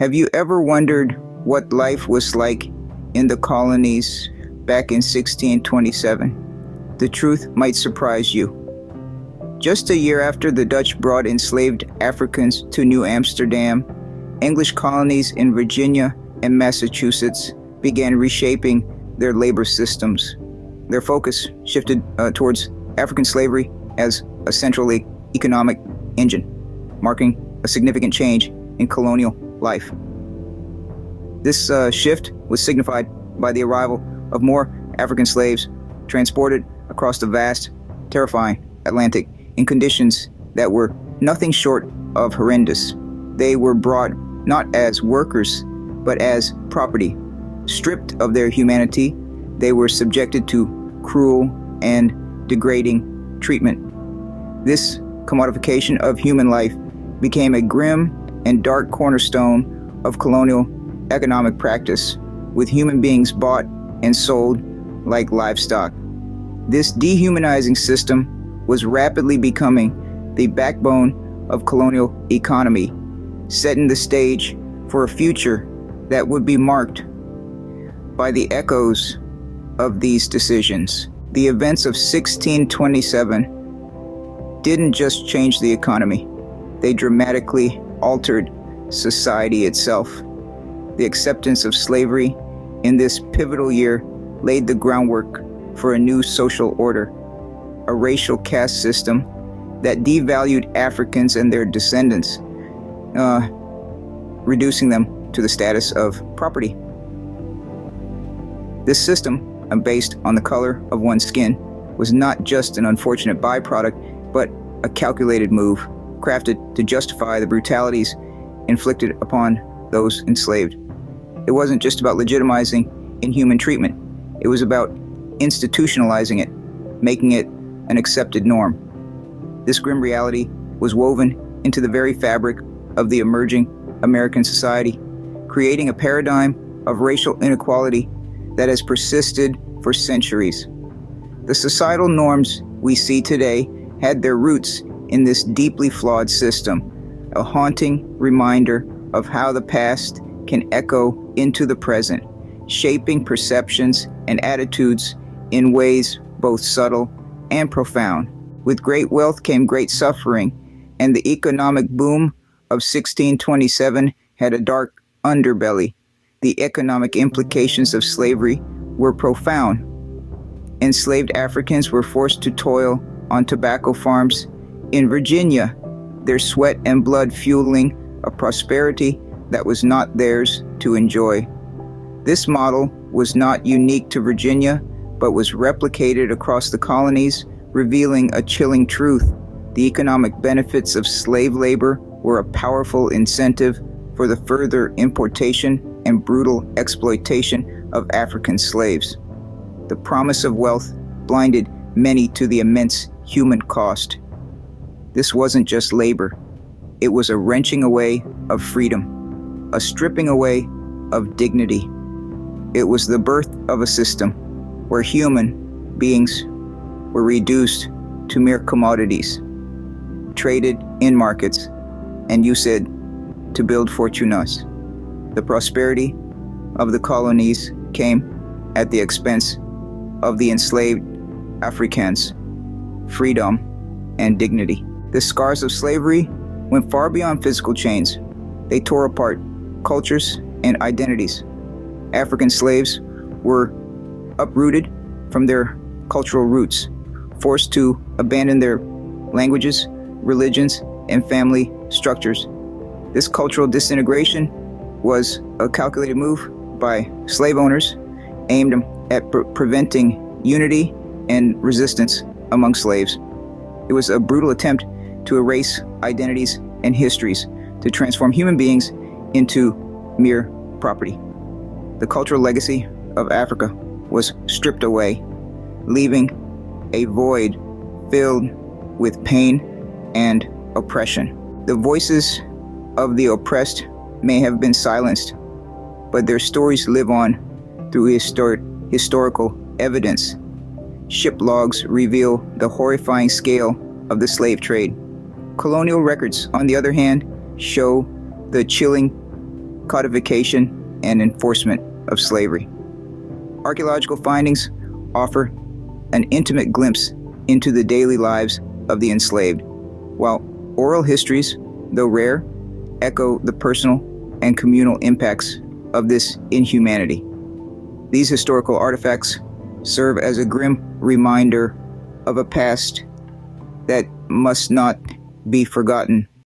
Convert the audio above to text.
Have you ever wondered what life was like in the colonies back in 1627? The truth might surprise you. Just a year after the Dutch brought enslaved Africans to New Amsterdam, English colonies in Virginia and Massachusetts began reshaping their labor systems. Their focus shifted towards African slavery as a central economic engine, marking a significant change in colonial life. This shift was signified by the arrival of more African slaves transported across the vast, terrifying Atlantic in conditions that were nothing short of horrendous. They were brought not as workers, but as property. Stripped of their humanity, they were subjected to cruel and degrading treatment. This commodification of human life became a grim and dark cornerstone of colonial economic practice, with human beings bought and sold like livestock. This dehumanizing system was rapidly becoming the backbone of colonial economy, setting the stage for a future that would be marked by the echoes of these decisions. The events of 1627 didn't just change the economy, they dramatically altered society itself. The acceptance of slavery in this pivotal year laid the groundwork for a new social order, a racial caste system that devalued Africans and their descendants, reducing them to the status of property. This system, based on the color of one's skin, was not just an unfortunate byproduct, but a calculated move, crafted to justify the brutalities inflicted upon those enslaved. It wasn't just about legitimizing inhuman treatment. It was about institutionalizing it, making it an accepted norm. This grim reality was woven into the very fabric of the emerging American society, creating a paradigm of racial inequality that has persisted for centuries. The societal norms we see today had their roots in this deeply flawed system, a haunting reminder of how the past can echo into the present, shaping perceptions and attitudes in ways both subtle and profound. With great wealth came great suffering, and the economic boom of 1627 had a dark underbelly. The economic implications of slavery were profound. Enslaved Africans were forced to toil on tobacco farms in Virginia, their sweat and blood fueling a prosperity that was not theirs to enjoy. This model was not unique to Virginia, but was replicated across the colonies, revealing a chilling truth. The economic benefits of slave labor were a powerful incentive for the further importation and brutal exploitation of African slaves. The promise of wealth blinded many to the immense human cost. This wasn't just labor. It was a wrenching away of freedom, a stripping away of dignity. It was the birth of a system where human beings were reduced to mere commodities, traded in markets, and used to build fortunas. The prosperity of the colonies came at the expense of the enslaved Africans' freedom and dignity. The scars of slavery went far beyond physical chains. They tore apart cultures and identities. African slaves were uprooted from their cultural roots, forced to abandon their languages, religions, and family structures. This cultural disintegration was a calculated move by slave owners aimed at preventing unity and resistance among slaves. It was a brutal attempt to erase identities and histories, to transform human beings into mere property. The cultural legacy of Africa was stripped away, leaving a void filled with pain and oppression. The voices of the oppressed may have been silenced, but their stories live on through historical evidence. Ship logs reveal the horrifying scale of the slave trade. Colonial records, on the other hand, show the chilling codification, and enforcement of slavery. Archaeological findings offer an intimate glimpse into the daily lives of the enslaved, while oral histories, though rare, echo the personal and communal impacts of this inhumanity. These historical artifacts serve as a grim reminder of a past that must not be forgotten